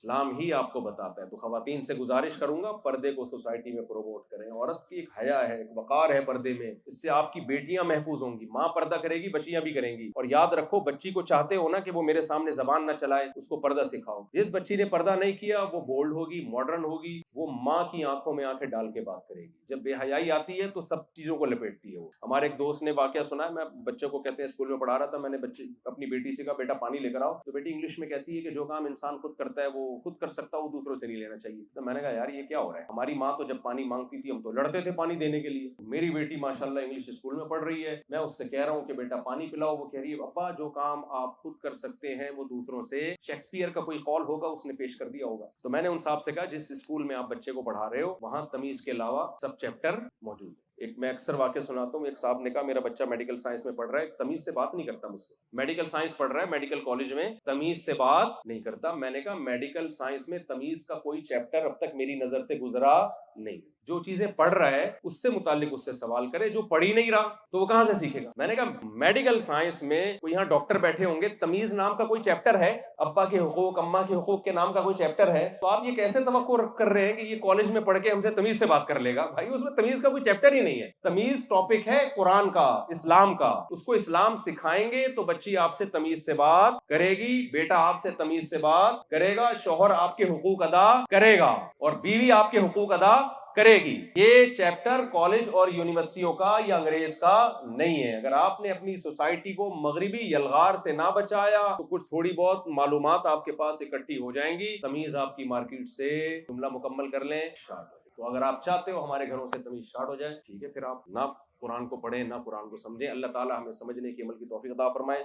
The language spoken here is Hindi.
इस्लाम ही आपको बताता है। तो खवातीन से गुजारिश करूंगा, पर्दे को सोसाइटी में प्रमोट करें। औरत की एक हया है, एक वकार है पर्दे में, इससे आपकी बेटियां महफूज होंगी। माँ पर्दा करेगी, बच्चियां भी करेंगी। और याद रखो, बच्ची को चाहते हो ना कि वो मेरे सामने जबान ना चलाए, उसको पर्दा सिखाओ। जिस बच्ची ने पर्दा नहीं किया वो बोल्ड होगी, मॉडर्न होगी, वो माँ की आंखों में आंखें डाल के बात करेगी। जब बेहयाई आती है तो सब चीजों को लपेटती है वो। हमारे एक दोस्त ने वाकया सुना है, मैं बच्चे को कहते हैं स्कूल में पढ़ा रहा था, मैंने बच्चे अपनी बेटी से कहा बेटा पानी लेकर आओ, तो बेटी इंग्लिश में कहती है कि जो काम इंसान खुद करता है वो खुद कर सकता है, वो दूसरों से नहीं लेना चाहिए। तो मैंने कहा यार ये क्या हो रहा है, हमारी माँ तो जब पानी मांगती थी हम तो लड़ते थे पानी देने के लिए। मेरी बेटी माशाल्लाह इंग्लिश स्कूल में पढ़ रही है, मैं उससे कह रहा हूँ कि बेटा पानी पिलाओ, वो कह रही है अब्बा जो काम आप खुद कर सकते हैं वो दूसरों से, शेक्सपियर का कोई कौल होगा उसने पेश कर दिया होगा। तो मैंने उन साहब से कहा जिस स्कूल में आप बच्चे को पढ़ा रहे हो वहां तमीज के अलावा सब चैप्टर मौजूद है। एक मैं अक्सर वाक्य सुनाता हूँ, एक साहब ने कहा मेरा बच्चा मेडिकल साइंस में पढ़ रहा है, तमीज से बात नहीं करता मुझसे। मेडिकल साइंस पढ़ रहा है, मेडिकल कॉलेज में, तमीज से बात नहीं करता। मैंने कहा मेडिकल साइंस में तमीज का कोई चैप्टर अब तक मेरी नजर से गुजरा नहीं। जो चीजें पढ़ रहा है उससे मुतालिक उससे सवाल करे, जो पढ़ ही नहीं रहा तो वो कहां से सीखेगा। मैंने कहा मेडिकल साइंस में कोई यहाँ डॉक्टर बैठे होंगे, तमीज नाम का कोई चैप्टर है, अब्बा के हुकूक अम्मा के हुकूक के नाम का कोई चैप्टर है, तो आप ये कैसे तवक्को कर रहे हैं कि ये कॉलेज में पढ़ के हमसे तमीज से बात कर लेगा। भाई उसमें तमीज का कोई चैप्टर ही नहीं है। तमीज टॉपिक है कुरान का, इस्लाम का, उसको इस्लाम सिखाएंगे तो बच्ची आपसे तमीज से बात करेगी, बेटा आपसे तमीज से बात करेगा, शौहर आपके हुकूक अदा करेगा और बीवी आपके हुकूक अदा करेगी। ये चैप्टर कॉलेज और यूनिवर्सिटियों का या अंग्रेज का नहीं है। अगर आपने अपनी सोसाइटी को मगरिबी यलगार से ना बचाया तो कुछ थोड़ी बहुत मालूमात आपके पास इकट्ठी हो जाएंगी। तमीज आपकी मार्केट से जुमला मुकम्मल कर लें स्टार्ट। तो अगर आप चाहते हो हमारे घरों से तमीज स्टार्ट हो जाए, ठीक है, फिर आप ना कुरान को पढ़ें ना कुरान को समझें। अल्लाह ताला हमें समझने की अमल की तौफीक अता फरमाए।